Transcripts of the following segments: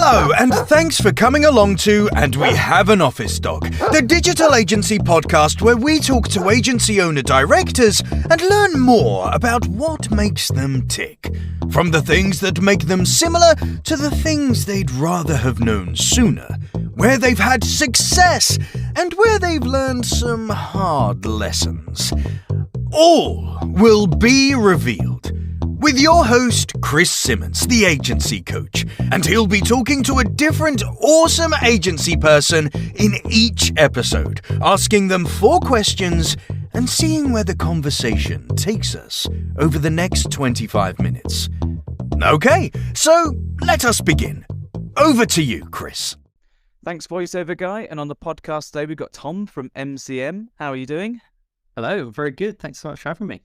Hello, and thanks for coming along to And We Have an Office Dog, the digital agency podcast where we talk to agency owner-directors and learn more about what makes them tick. From the things that make them similar to the things they'd rather have known sooner, where they've had success and where they've learned some hard lessons. All will be revealed with your host, Chris Simmons, the agency coach, and he'll be talking to a different awesome agency person in each episode, asking them 4 questions and seeing where the conversation takes us over the next 25 minutes. Okay, so let us begin. Over to you, Chris. Thanks, voiceover guy. And on the podcast today, we've got Tom from MCM. How are you doing? Hello, very good. Thanks so much for having me.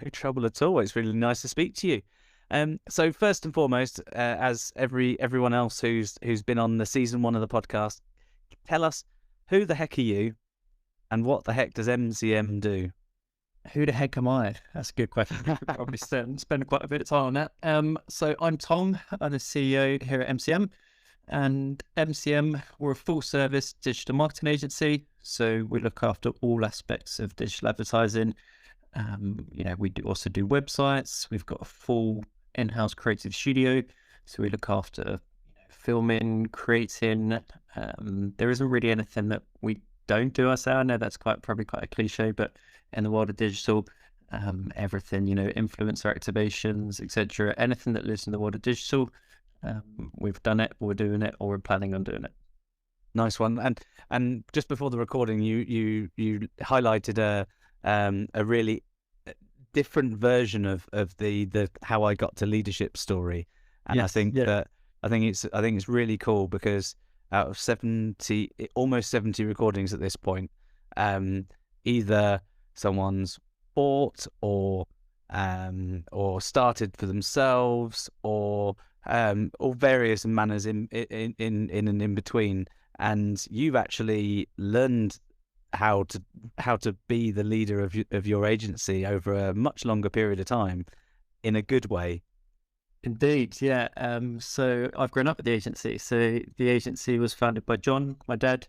No trouble at all. It's really nice to speak to you. So first and foremost, as everyone else who's been on the season 1 of the podcast, tell us, who the heck are you, and what the heck does MCM do? Who the heck am I? That's a good question. Probably spend quite a bit of time on that. So I'm Tom. I'm the CEO here at MCM, and MCM, we're a full-service digital marketing agency. So we look after all aspects of digital advertising. We also do websites. We've got a full in-house creative studio, so we look after filming, creating. There isn't really anything that we don't do ourselves. I know that's probably quite a cliche, but in the world of digital, everything, influencer activations, etc. Anything that lives in the world of digital, we've done it, we're doing it, or we're planning on doing it. Nice one. And just before the recording, you highlighted a really different version of the how I got to leadership story, and yes, I think it's really cool because out of almost 70 recordings at this point, either someone's bought or started for themselves or various manners in and in between, and you've actually learned how to be the leader of your agency over a much longer period of time in a good way. Indeed, yeah. So I've grown up at the agency. So the agency was founded by John, my dad,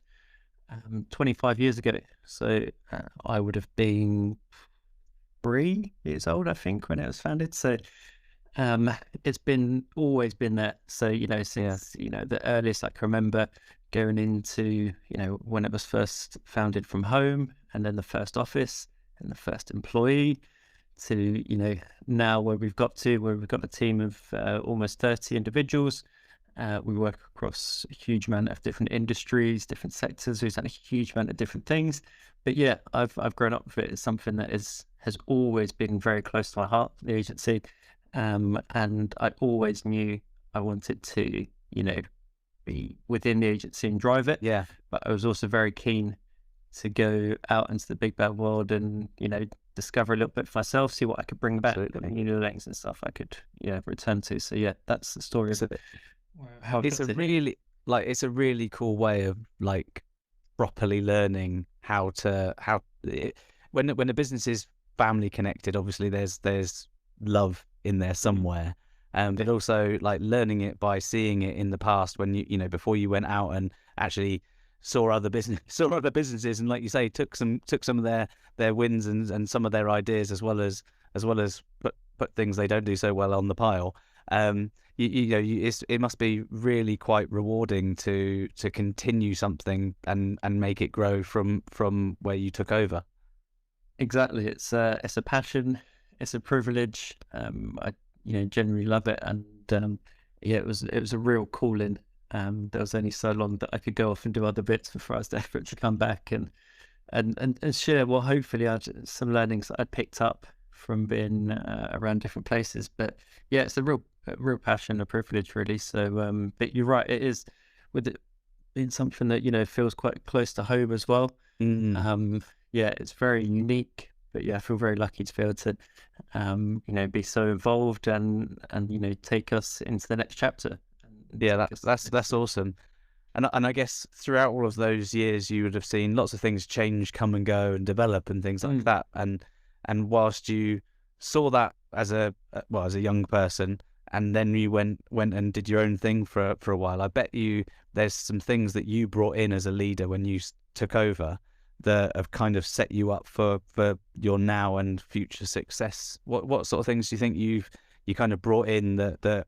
25 years ago. So I would have been 3 years old, I think, when it was founded. So it's always been there. So since the earliest I can remember, going into when it was first founded from home, and then the first office and the first employee, to now where we've got a team of almost 30 individuals. We work across a huge amount of different industries, different sectors. We've done a huge amount of different things. But yeah, I've grown up with it. It's something that has always been very close to my heart, the agency. And I always knew I wanted to be within the agency and drive it. Yeah. But I was also very keen to go out into the big bad world and discover a little bit for myself, see what I could bring back, learnings and stuff I could return to. So yeah, that's the story of it. It's a really cool way of properly learning when a business is family connected. Obviously there's love in there somewhere, but also learning it by seeing it in the past when before you went out and actually saw other businesses, and like you say, took some of their wins and some of their ideas, as well as put things they don't do so well on the pile. It must be really quite rewarding to continue something and make it grow from where you took over. Exactly. It's a passion. It's a privilege. I generally love it, and it was a real calling. There was only so long that I could go off and do other bits before I was desperate to come back and share. Well, hopefully, some learnings that I picked up from being around different places. But yeah, it's a real passion, a privilege, really. So, but you're right. It is, with it being something that feels quite close to home as well. Yeah, it's very unique. But yeah, I feel very lucky to be able to, be so involved and take us into the next chapter. Yeah, that's awesome. And I guess throughout all of those years, you would have seen lots of things change, come and go, and develop, and things like that. And whilst you saw that as a young person, and then you went and did your own thing for a while. I bet you there's some things that you brought in as a leader when you took over that have kind of set you up for your now and future success. What sort of things do you think you kind of brought in that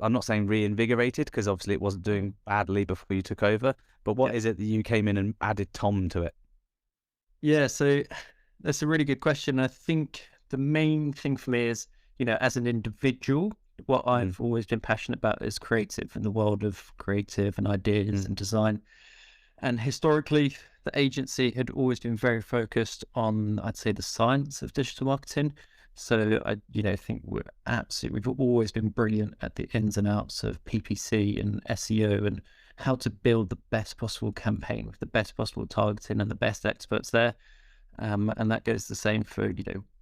I'm not saying reinvigorated, because obviously it wasn't doing badly before you took over, but what is it that you came in and added Tom to it? Yeah, so that's a really good question. I think the main thing for me is, as an individual, what I've always been passionate about is creative, and the world of creative and ideas and design. And historically, the agency had always been very focused on, I'd say, the science of digital marketing. So I, think we've always been brilliant at the ins and outs of PPC and SEO and how to build the best possible campaign with the best possible targeting and the best experts there. And that goes the same for,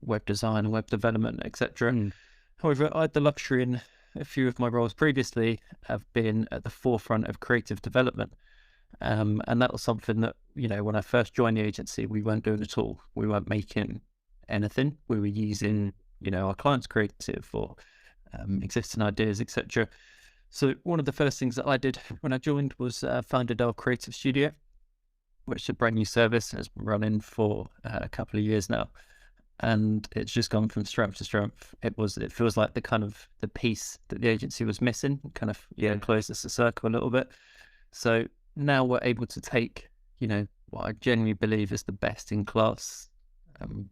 web design and web development, etc. However, I had the luxury in a few of my roles previously have been at the forefront of creative development. And that was something that, when I first joined the agency, we weren't doing at all. We weren't making anything. We were using, our clients' creative or existing ideas, etc. So one of the first things that I did when I joined was founded our creative studio, which is a brand new service and has been running for a couple of years now. And it's just gone from strength to strength. It feels like the piece that the agency was missing, kind of closes the circle a little bit. So now we're able to take, what I genuinely believe is the best in class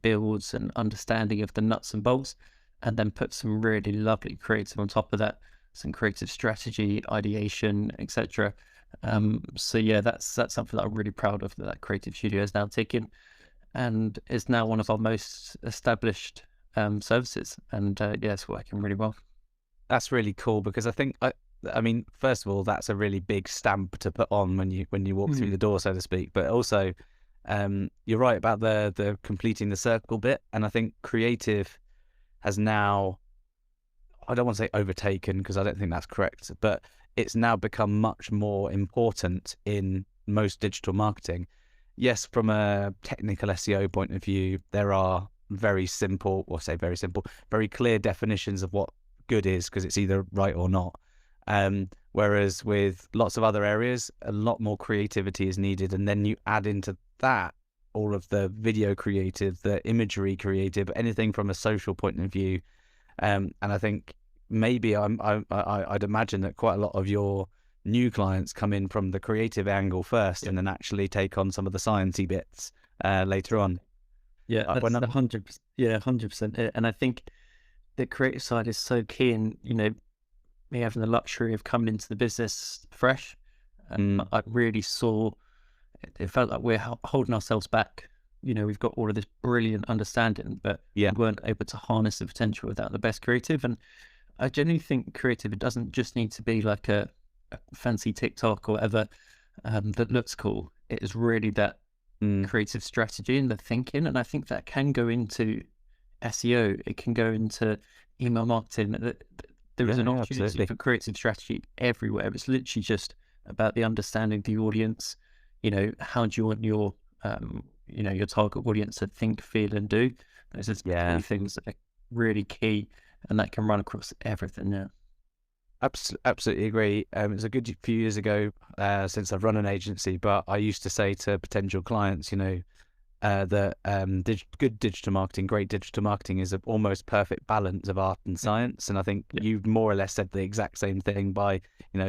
builds and understanding of the nuts and bolts, and then put some really lovely creative on top of that, some creative strategy, ideation, etc. So yeah, that's something that I'm really proud of, that creative studio is now taken, and is now one of our most established services, and it's working really well. That's really cool, because I think I mean, first of all, that's a really big stamp to put on when you walk through the door, so to speak. But also, you're right about the completing the circle bit, and I think creative has now, I don't want to say overtaken, because I don't think that's correct, but it's now become much more important in most digital marketing. Yes, from a technical SEO point of view, there are very clear definitions of what good is, because it's either right or not. Whereas with lots of other areas, a lot more creativity is needed. And then you add into that all of the video creative, the imagery creative, anything from a social point of view. And I think maybe I'd imagine that quite a lot of your new clients come in from the creative angle first, and then actually take on some of the sciencey bits later on. Yeah, that's 100%. Yeah, 100%. And I think the creative side is so key, and me having the luxury of coming into the business fresh, and I really saw it felt like we're holding ourselves back. We've got all of this brilliant understanding, but we weren't able to harness the potential without the best creative. And I genuinely think creative, it doesn't just need to be like a fancy TikTok or whatever that looks cool. It is really that creative strategy and the thinking, and I think that can go into SEO. It can go into email marketing. There is an opportunity for creative strategy everywhere. It's literally just about the understanding the audience. How do you want your your target audience to think, feel, and do? Those are three things that are really key, and that can run across everything. Yeah, absolutely agree. It was a good few years ago since I've run an agency, but I used to say to potential clients, that good digital marketing, great digital marketing is an almost perfect balance of art and science. And I think you've more or less said the exact same thing by,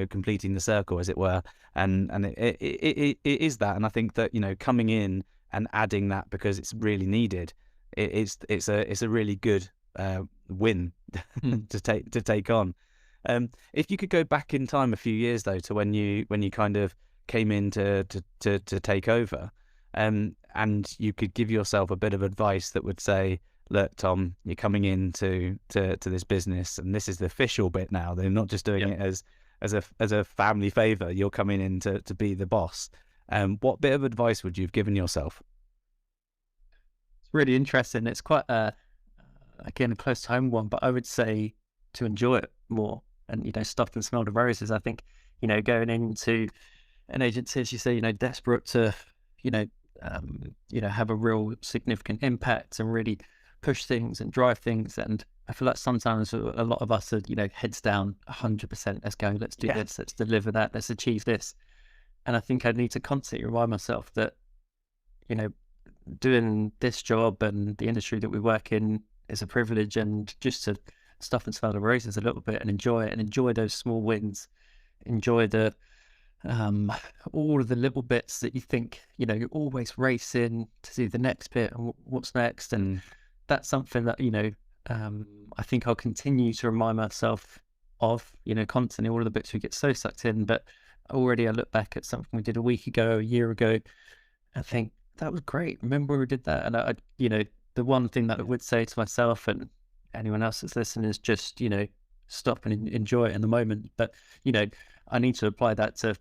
completing the circle, as it were. And it is that. And I think that, coming in and adding that because it's really needed, it's a really good win to take on. If you could go back in time a few years though, to when you kind of came in to take over, and you could give yourself a bit of advice that would say, look, Tom, you're coming into this business, and this is the official bit now. They're not just doing it as a family favor. You're coming in to be the boss. What bit of advice would you have given yourself? It's really interesting. It's quite again a close to home one, but I would say to enjoy it more, and stop and smell the roses. I think going into an agency, as you say, desperate to have a real significant impact and really push things and drive things. And I feel like sometimes a lot of us are, heads down, 100%. Let's go. Let's do this. Let's deliver that. Let's achieve this. And I think I need to constantly remind myself that, doing this job and the industry that we work in is a privilege, and just to stuff and smell the roses a little bit and enjoy it, and enjoy those small wins, enjoy the all of the little bits that you think, you're always racing to see the next bit and what's next. And that's something that, I think I'll continue to remind myself of, constantly. All of the bits we get so sucked in, but already I look back at something we did a week ago, a year ago, and think that was great. Remember when we did that? And I the one thing that I would say to myself and anyone else that's listening is just, stop and enjoy it in the moment. But, I need to apply that to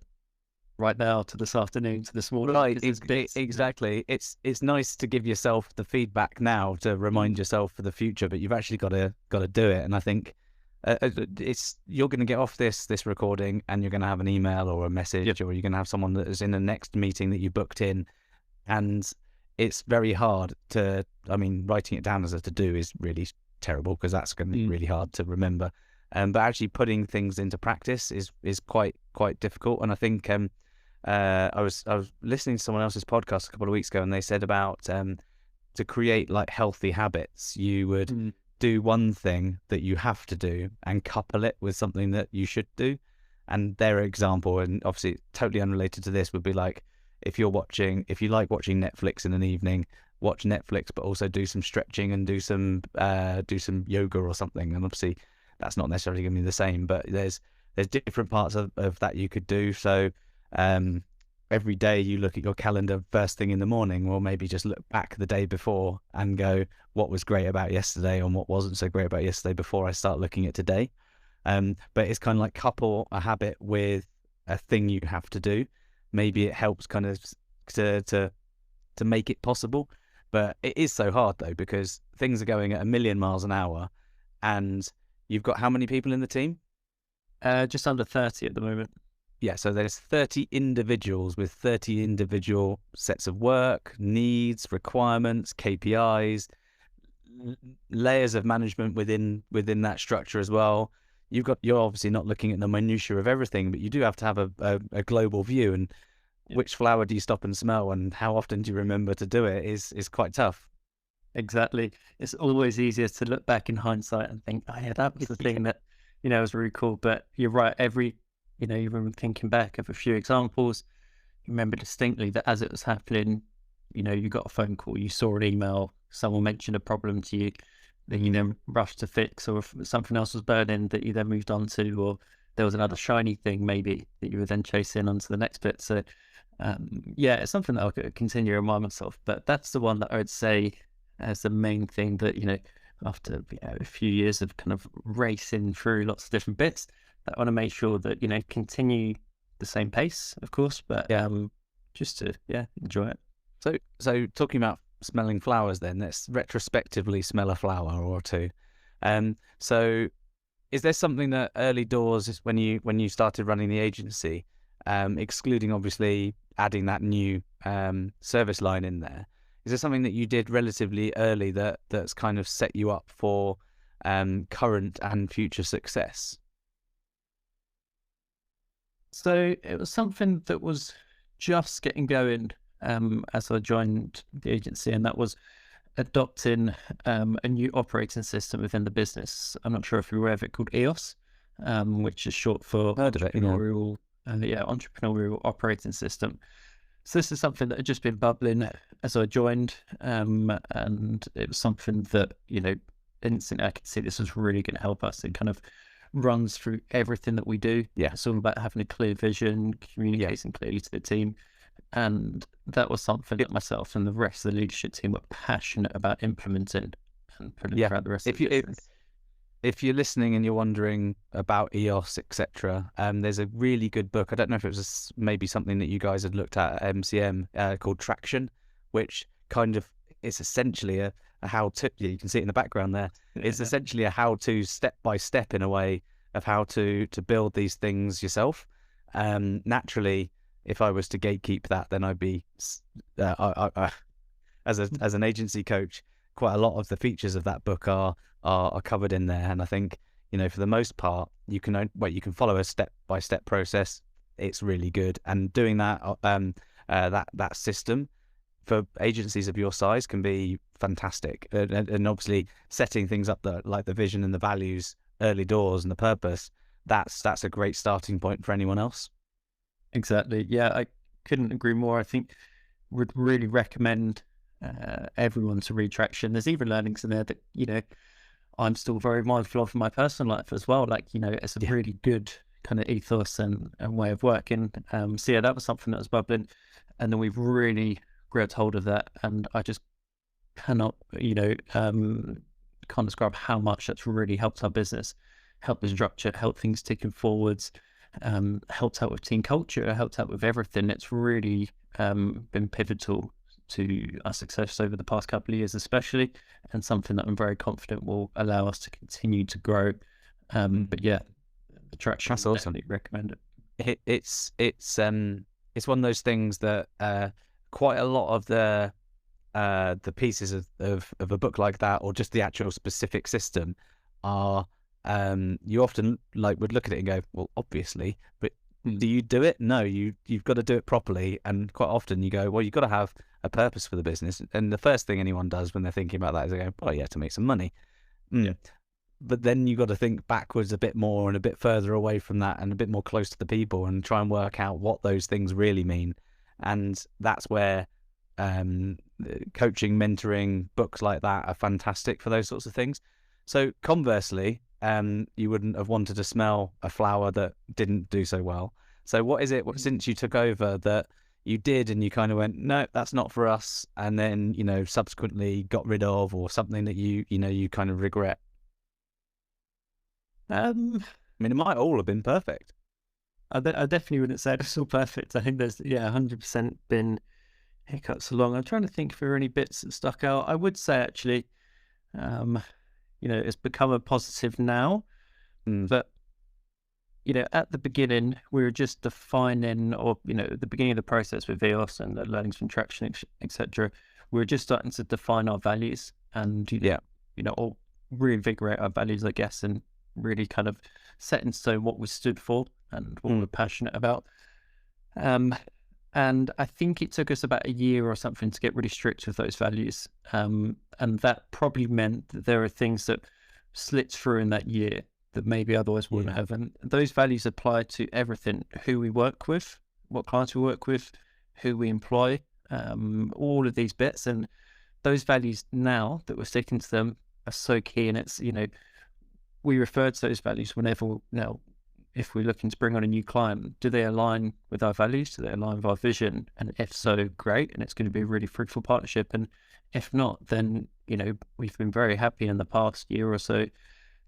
right now, to this afternoon, to this morning. Right, exactly. It's nice to give yourself the feedback now to remind yourself for the future, but you've actually got to do it. And I think you're going to get off this recording, and you're going to have an email or a message, or you're going to have someone that is in the next meeting that you booked in, and it's very hard to. I mean, writing it down as a to-do is really terrible, because that's going to be really hard to remember. But actually putting things into practice is quite difficult. And I think I was listening to someone else's podcast a couple of weeks ago, and they said about to create like healthy habits, you would do one thing that you have to do and couple it with something that you should do. And their example, and obviously totally unrelated to this, would be like, if you like watching Netflix in an evening, watch Netflix, but also do some stretching and do some yoga or something. And obviously that's not necessarily going to be the same, but there's different parts of that you could do. So every day you look at your calendar first thing in the morning, or maybe just look back the day before and go, what was great about yesterday and what wasn't so great about yesterday, before I start looking at today. But it's kind of like couple a habit with a thing you have to do. Maybe it helps kind of to make it possible. But it is so hard though, because things are going at 1,000,000 miles an hour, and you've got how many people in the team? Just under 30 at the moment. Yeah, so there's 30 individuals with 30 individual sets of work, needs, requirements, KPIs, layers of management within that structure as well. You're obviously not looking at the minutiae of everything, but you do have to have a global view. And which flower do you stop and smell, and how often do you remember to do it is quite tough. Exactly. It's always easier to look back in hindsight and think, oh yeah, that was the thing that, was really cool. But you're right. You remember thinking back of a few examples, you remember distinctly that as it was happening, you got a phone call, you saw an email, someone mentioned a problem to you, then you then rushed to fix, or if something else was burning that you then moved on to, or there was another shiny thing maybe that you were then chasing onto the next bit. So it's something that I'll continue to remind myself. But that's the one that I would say as the main thing that, after a few years of kind of racing through lots of different bits, that I want to make sure that, continue the same pace, of course, but just to, enjoy it. So talking about smelling flowers then, let's retrospectively smell a flower or two. So is there something that early doors, when you started running the agency, excluding obviously adding that new service line in there, is there something that you did relatively early that's kind of set you up for current and future success? So it was something that was just getting going as I joined the agency, and that was adopting a new operating system within the business. I'm not sure if you're aware of it, called EOS, which is short for entrepreneurial operating system. So this is something that had just been bubbling as I joined, and it was something that, instantly I could see this was really going to help us. It kind of runs through everything that we do. Yeah. It's all about having a clear vision, communicating clearly to the team. And that was something that myself and the rest of the leadership team were passionate about implementing and putting throughout the rest of the business. If you're listening and you're wondering about EOS, etc., there's a really good book. I don't know if it was maybe something that you guys had looked at MCM, called Traction, which kind of is essentially a how-to. You can see it in the background there. It's essentially a how-to, step by step, in a way, of how to build these things yourself. Naturally, if I was to gatekeep that, then I'd be, as an agency coach, quite a lot of the features of that book are are covered in there. And I think, for the most part, you can follow a step-by-step process. It's really good. And doing that that system for agencies of your size can be fantastic. And obviously setting things up like the vision and the values early doors and the purpose, that's a great starting point for anyone else. Exactly. Yeah, I couldn't agree more. I think would really recommend everyone to read Traction. There's even learnings in there that, I'm still very mindful of in my personal life as well. Like, it's a really good kind of ethos and way of working. So yeah, that was something that was bubbling. And then we've really grabbed hold of that. And I just cannot, can't describe how much that's really helped our business, helped the structure, helped things ticking forwards, helped out with team culture, helped out with everything. It's really been pivotal to our success over the past couple of years, especially, and something that I'm very confident will allow us to continue to grow. But yeah, the Traction, that's awesome. Definitely recommend it. It's one of those things that quite a lot of the pieces of a book like that, or just the actual specific system, are you often would look at it and go, well, obviously, but do you do it? No, you've got to do it properly. And quite often you go, well, you've got to have a purpose for the business. And the first thing anyone does when they're thinking about that is they go, oh yeah, to make some money. Yeah. But then you've got to think backwards a bit more and a bit further away from that and a bit more close to the people and try and work out what those things really mean. And that's where coaching, mentoring, books like that are fantastic for those sorts of things. So conversely, you wouldn't have wanted to smell a flower that didn't do so well. So what is it, since you took over, that you did and you kind of went, no, that's not for us, and then, subsequently got rid of, or something that you kind of regret? I mean, it might all have been perfect. I definitely wouldn't say it's all perfect. I think there's 100% been hiccups along. I'm trying to think if there are any bits that stuck out. I would say actually, it's become a positive now, but at the beginning we were just defining, or at the beginning of the process with EOS and the learnings from Traction, etc. We were just starting to define our values and or reinvigorate our values, I guess, and really kind of set in stone what we stood for and what we're passionate about. And I think it took us about a year or something to get really strict with those values. And that probably meant that there are things that slipped through in that year that maybe otherwise wouldn't have. And those values apply to everything: who we work with, what clients we work with, who we employ, all of these bits. And those values now that we're sticking to them are so key. And it's, we refer to those values whenever, if we're looking to bring on a new client, do they align with our values? Do they align with our vision? And if so, great. And it's going to be a really fruitful partnership. And if not, then, we've been very happy in the past year or so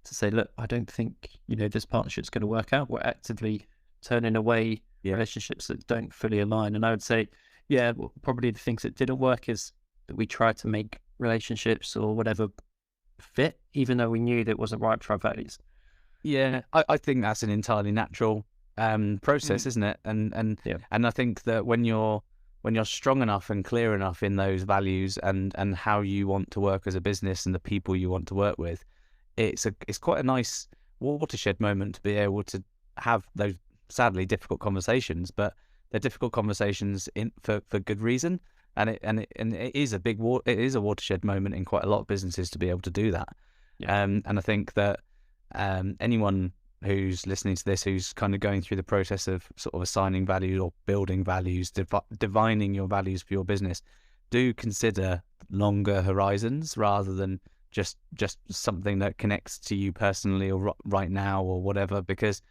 to say, look, I don't think, this partnership's going to work out. We're actively turning away relationships that don't fully align. And I would say, probably the things that didn't work is that we tried to make relationships or whatever fit, even though we knew that it wasn't right for our values. Yeah, I think that's an entirely natural process, isn't it? And I think that when you're strong enough and clear enough in those values and how you want to work as a business and the people you want to work with, it's quite a nice watershed moment to be able to have those sadly difficult conversations, but they're difficult conversations for good reason. And it is a watershed moment in quite a lot of businesses to be able to do that. And I think that anyone who's listening to this, who's kind of going through the process of sort of assigning values or building values, divining your values for your business, do consider longer horizons rather than just something that connects to you personally or right now or whatever, because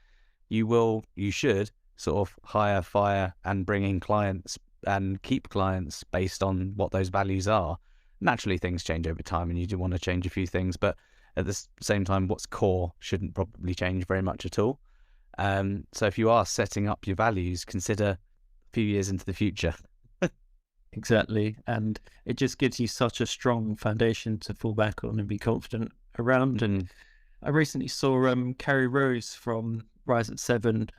you should sort of hire, fire, and bring in clients and keep clients based on what those values are. Naturally, things change over time and you do want to change a few things, but at the same time, what's core shouldn't probably change very much at all. So if you are setting up your values, consider a few years into the future. Exactly. And it just gives you such a strong foundation to fall back on and be confident around. And I recently saw Carrie Rose from Rise at 7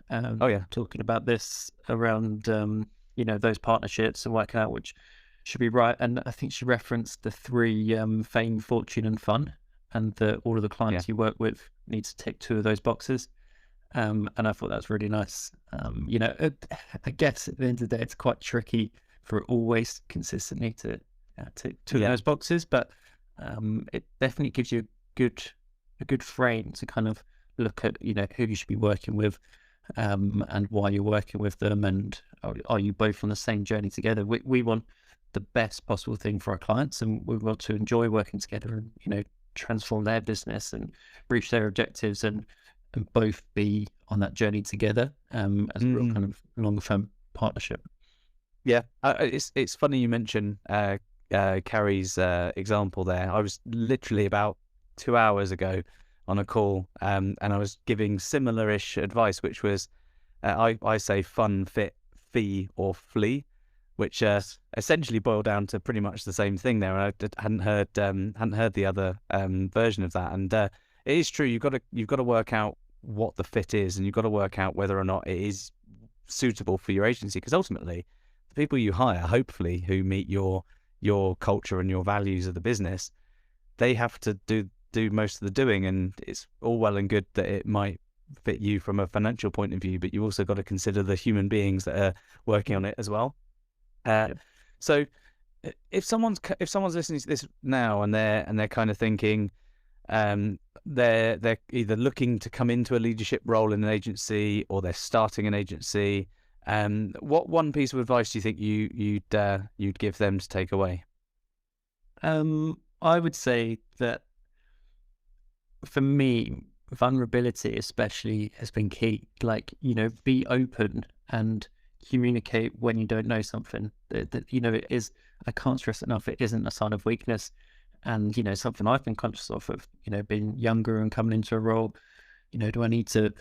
talking about this around those partnerships and working out which should be right. And I think she referenced the 3 fame, fortune and fun. and that all of the clients you work with need to tick 2 of those boxes. And I thought that's really nice. I guess at the end of the day, it's quite tricky for always consistently to tick 2 of those boxes, but it definitely gives you a good frame to kind of look at, who you should be working with, and why you're working with them, and are you both on the same journey together. We want the best possible thing for our clients, and we want to enjoy working together and, transform their business and reach their objectives, and both be on that journey together, as a real kind of long-term partnership. Yeah, it's funny you mention Carrie's example there. I was literally about 2 hours ago on a call, and I was giving similar-ish advice, which was I say fun, fit, fee, or flee, which essentially boiled down to pretty much the same thing there. And I hadn't heard the other version of that. And it is true. You've got to work out what the fit is, and you've got to work out whether or not it is suitable for your agency. Because ultimately, the people you hire, hopefully, who meet your culture and your values of the business, they have to do most of the doing. And it's all well and good that it might fit you from a financial point of view, but you also got to consider the human beings that are working on it as well. So if someone's listening to this now and they're kind of thinking, they're either looking to come into a leadership role in an agency, or they're starting an agency, what one piece of advice do you think you'd give them to take away? I would say that for me, vulnerability especially has been key. Like, be open and communicate when you don't know something. That it is, I can't stress enough, it isn't a sign of weakness. And something I've been conscious of being younger and coming into a role, do I need to,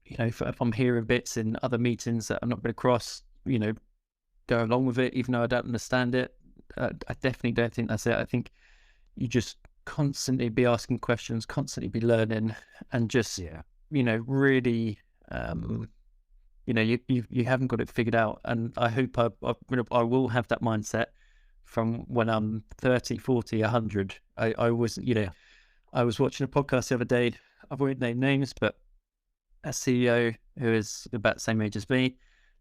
if I'm hearing bits in other meetings that I'm not going to cross, go along with it even though I don't understand it. I definitely don't think that's it. I think you just constantly be asking questions, constantly be learning, and just really you haven't got it figured out. And I hope I will have that mindset from when I'm 30, 40, 100. I was watching a podcast the other day. I won't name names, but a CEO who is about the same age as me,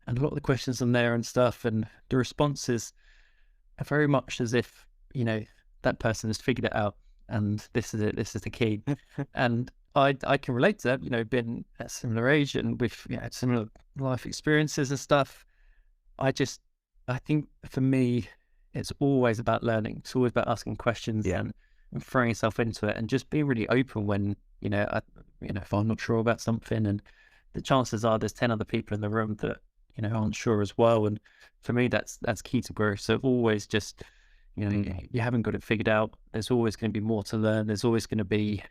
and a lot of the questions on there and stuff, and the responses are very much as if that person has figured it out, and this is it. This is the key. And I can relate to that. Being at a similar age and with similar life experiences and stuff. I think for me, it's always about learning. It's always about asking questions and throwing yourself into it, and just being really open when if I'm not sure about something, and the chances are there's 10 other people in the room that aren't sure as well. And for me, that's key to growth. So always just you haven't got it figured out. There's always going to be more to learn. There's always going to be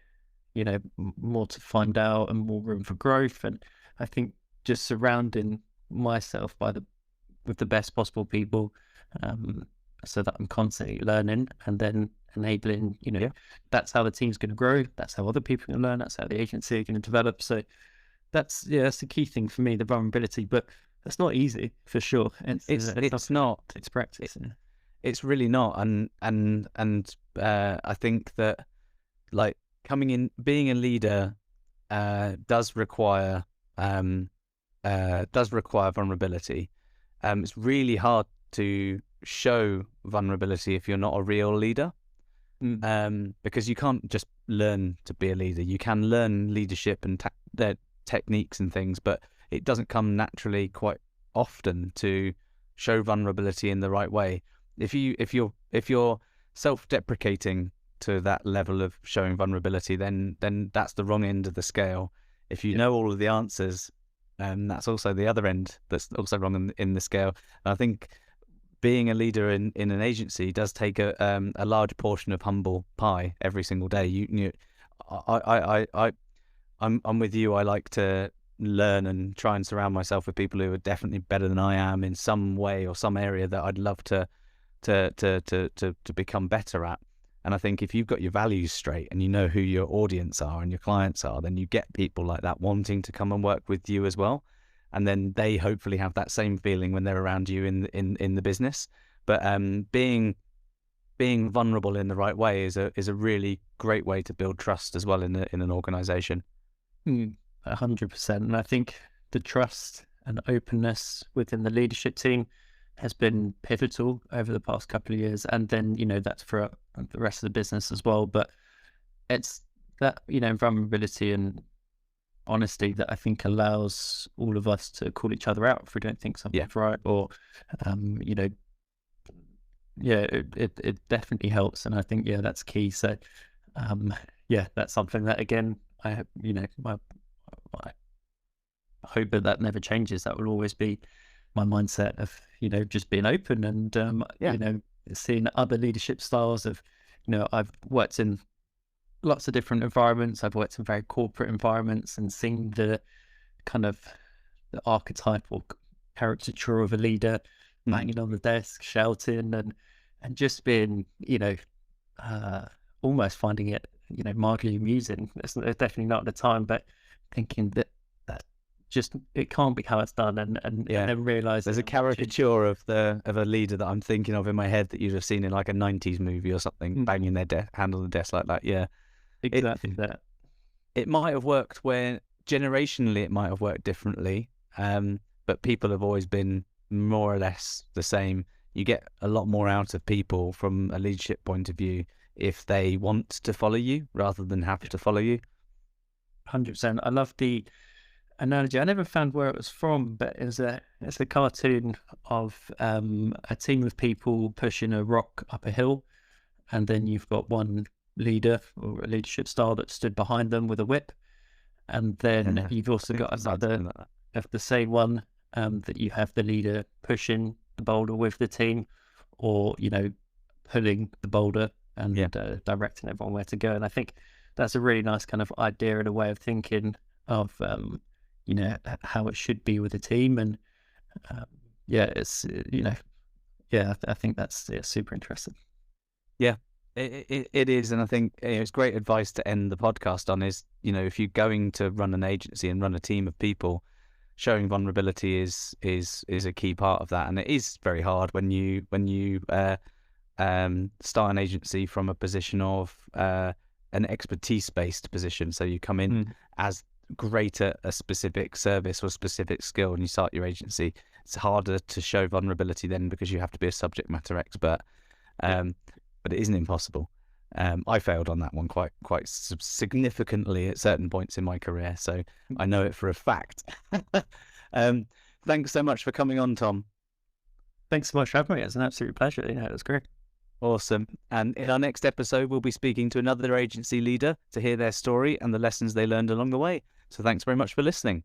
more to find out and more room for growth. And I think just surrounding myself with the best possible people, so that I'm constantly learning, and then enabling, that's how the team's going to grow. That's how other people can learn. That's how the agency are going to develop. So that's the key thing for me, the vulnerability. But that's not easy for sure. It's not. It's practice. It's really not. And I think that like coming in, being a leader, does require vulnerability. It's really hard to show vulnerability if you're not a real leader, because you can't just learn to be a leader. You can learn leadership and their techniques and things, but it doesn't come naturally quite often to show vulnerability in the right way. If you're self-deprecating to that level of showing vulnerability, then that's the wrong end of the scale. If you know all of the answers, that's also the other end that's also wrong in the scale. And I think being a leader in an agency does take a large portion of humble pie every single day. I'm with you. I like to learn and try and surround myself with people who are definitely better than I am in some way or some area that I'd love to become better at. And I think if you've got your values straight and you know who your audience are and your clients are, then you get people like that wanting to come and work with you as well. And then they hopefully have that same feeling when they're around you in the business. But being being vulnerable in the right way is a really great way to build trust as well in an organization. 100%. And I think the trust and openness within the leadership team has been pivotal over the past couple of years. And then, that's for the rest of the business as well. But it's that, vulnerability and honesty that I think allows all of us to call each other out if we don't think something's right, or, it definitely helps. And I think, that's key. So, that's something that, again, I hope that never changes. That will always be my mindset of, just being open and, seeing other leadership styles of, I've worked in lots of different environments. I've worked in very corporate environments and seen the kind of the archetypal caricature of a leader banging on the desk, shouting and just being, almost finding it, mildly amusing. It's definitely not at the time, but thinking that just, it can't be how it's done, and then realize there's a caricature of a leader that I'm thinking of in my head that you'd have seen in like a 90s movie or something, banging their hand on the desk like that. Yeah, exactly that. It might have worked where generationally it might have worked differently, but people have always been more or less the same. You get a lot more out of people from a leadership point of view if they want to follow you rather than have to follow you. 100%. I love the analogy. I never found where it was from, but it's a cartoon of a team of people pushing a rock up a hill, and then you've got one leader or a leadership style that stood behind them with a whip, and then you've also got another of the same one that you have the leader pushing the boulder with the team, or pulling the boulder and directing everyone where to go. And I think that's a really nice kind of idea and a way of thinking of how it should be with a team. And it's I think that's super interesting. Yeah, it is. And I think it's great advice to end the podcast on is, if you're going to run an agency and run a team of people, showing vulnerability is a key part of that. And it is very hard when you start an agency from a position of an expertise-based position. So you come in as great at a specific service or specific skill, and you start your agency. It's harder to show vulnerability then because you have to be a subject matter expert. But it isn't impossible. I failed on that one quite significantly at certain points in my career, so I know it for a fact. Thanks so much for coming on, Tom. Thanks so much for having me. It's an absolute pleasure. It was great. Awesome. And in our next episode, we'll be speaking to another agency leader to hear their story and the lessons they learned along the way. So thanks very much for listening.